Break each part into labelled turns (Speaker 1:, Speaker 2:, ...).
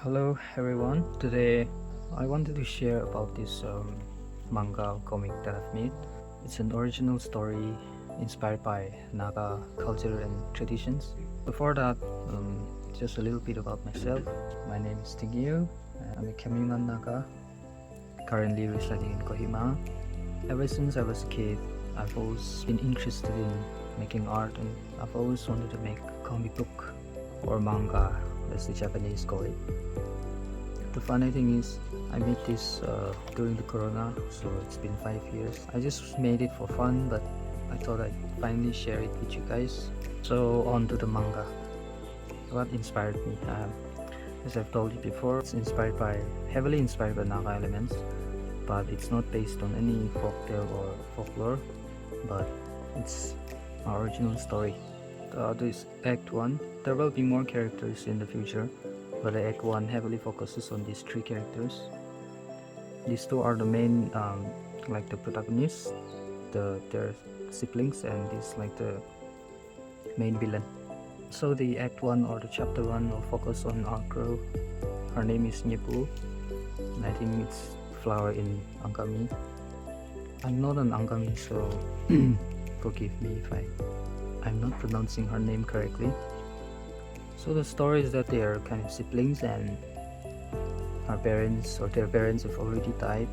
Speaker 1: Hello everyone. Today I wanted to share about this manga comic that I've made. It's an original story inspired by Naga culture and traditions. Before that, just a little bit about myself. My name is Tingyu. I'm a Kamyungan Naga, currently residing in Kohima. Ever since I was a kid, I've always been interested in making art, and I've always wanted to make a comic book or manga, as the Japanese call it. The funny thing is, I made this during the corona, so it's been 5 years. I just made it for fun, but I thought I'd finally share it with you guys. So on to the manga. What inspired me? As I've told you before, it's heavily inspired by Naga elements, but it's not based on any folktale or folklore, but it's our original story. This Act 1, there will be more characters in the future, but the Act 1 heavily focuses on these 3 characters. These 2 are the main, like the protagonists, their siblings, and this like the main villain. So the Act 1 or the Chapter 1 will focus on our girl. Her name is Nyepu, and I think it's flower in Angami. I'm not an Angami, so forgive me if I'm not pronouncing her name correctly. So the story is that they are kind of siblings, and their parents have already died.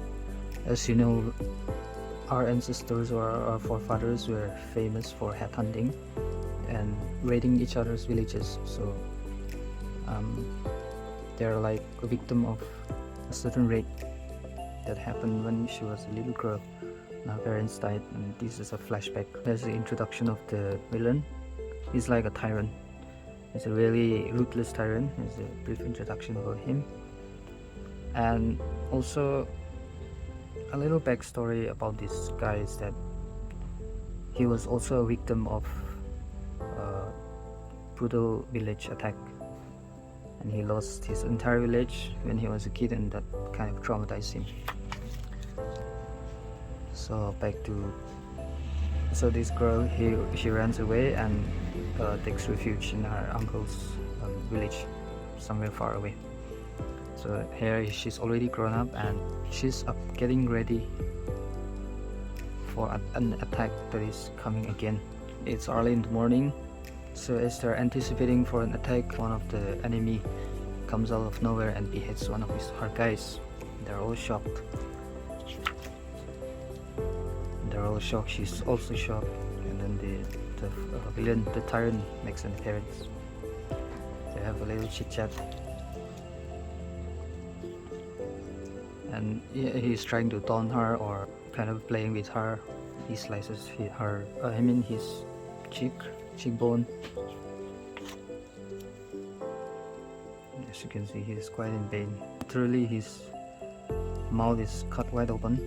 Speaker 1: As you know, our ancestors or our forefathers were famous for head hunting and raiding each other's villages. So they're like a victim of a certain raid that happened when she was a little girl. Her parents died, and this is a flashback. There's the introduction of the villain. He's like a tyrant. He's a really ruthless tyrant. There's a brief introduction about him, and also a little backstory about this guy is that he was also a victim of a brutal village attack, and he lost his entire village when he was a kid, and that kind of traumatized him. So this girl, she runs away and takes refuge in her uncle's village somewhere far away. So here she's already grown up, and she's up getting ready for an attack that is coming again. It's early in the morning, so as they're anticipating for an attack, one of the enemy comes out of nowhere and beheads one of her guys. They're all shocked. She's also shocked, and then the villain, the tyrant, makes an appearance. They have a little chit chat, and he's trying to taunt her or kind of playing with her. He slices his cheekbone. As you can see, he's quite in pain. Literally, his mouth is cut wide open.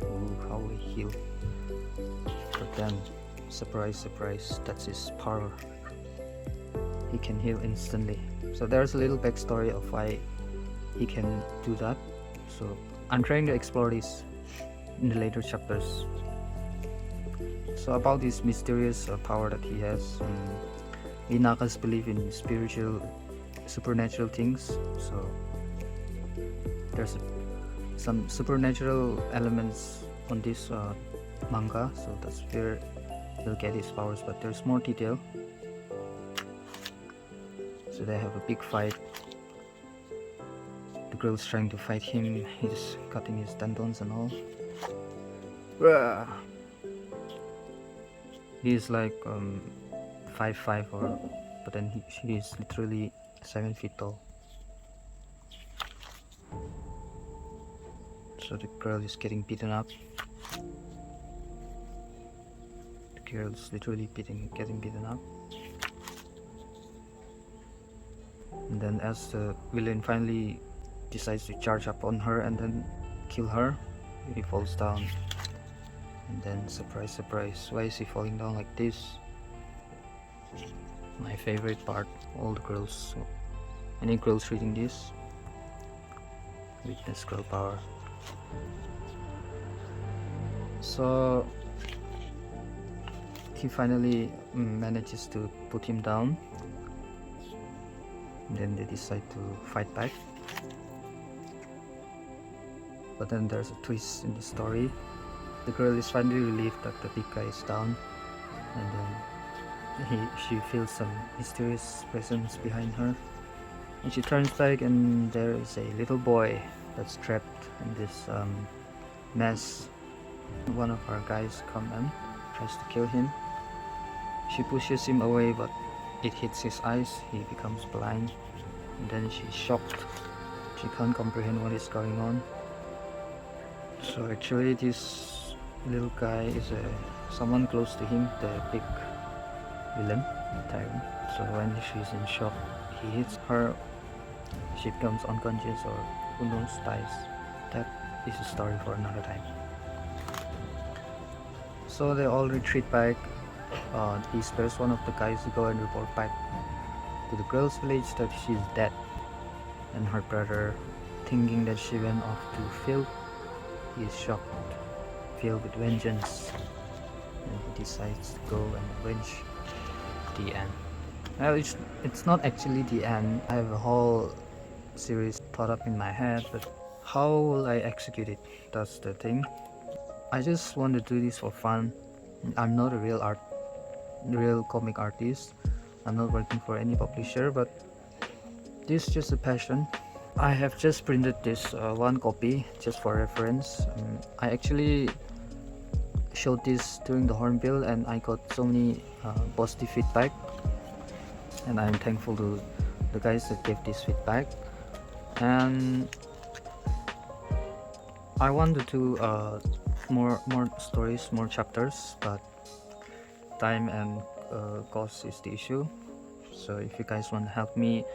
Speaker 1: Ooh, how he heal. But then, surprise, surprise, that's his power. He can heal instantly. So there's a little backstory of why he can do that. So I'm trying to explore this in the later chapters. So about this mysterious power that he has, we Nagas believe in supernatural things. So there's some supernatural elements on this manga, so that's where he'll get his powers, but there's more detail. So they have a big fight. The girl's trying to fight him. He's cutting his tendons and all. He's like 5'5", but then he's literally 7 feet tall. So the girl is getting beaten up. The girl's literally getting beaten up. And then as the villain finally decides to charge up on her and then kill her, he falls down. And then surprise, surprise, why is he falling down like this? My favorite part, all the girls. So any girls reading this, witness girl power. So he finally manages to put him down. And then they decide to fight back. But then there's a twist in the story. The girl is finally relieved that the big guy is down, and then she feels some mysterious presence behind her. And she turns back, and there is a little boy that's trapped in this mess. One of our guys comes and tries to kill him. She pushes him away, but it hits his eyes. He becomes blind, and then she's shocked. She can't comprehend what is going on. So actually, this little guy is someone close to him, the big villain, tyrant. So when she's in shock, he hits her. She becomes unconscious, or who knows, dies. That is a story for another time. So they all retreat back. He spares one of the guys to go and report back to the girl's village that she's dead, and her brother, thinking that she went off to field, he is shocked, filled with vengeance, and he decides to go and avenge. The end. Well, it's not actually the end. I have a whole series thought up in my head, but how will I execute it? That's the thing. I just want to do this for fun. I'm not a real comic artist. I'm not working for any publisher, but this is just a passion. I have just printed this one copy just for reference. I actually showed this during the Hornbill, and I got so many positive feedback, and I'm thankful to the guys that gave this feedback. And I want to do more stories, more chapters, but time and cost is the issue. So if you guys want to help me,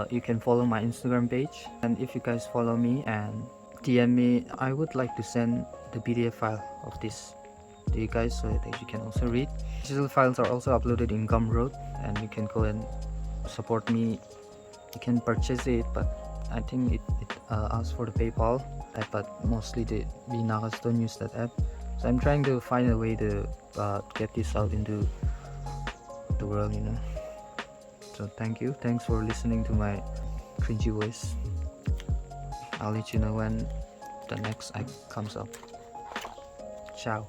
Speaker 1: you can follow my Instagram page, and if you guys follow me and DM me, I would like to send the PDF file of this to you guys so that you can also read. Digital files are also uploaded in Gumroad, and you can go and support me. You can purchase it, but I think it asks for the PayPal app, but mostly the Nagas don't use that app. So I'm trying to find a way to get this out into the world, you know. So thanks for listening to my cringy voice. I'll let you know when the next act comes up. Ciao.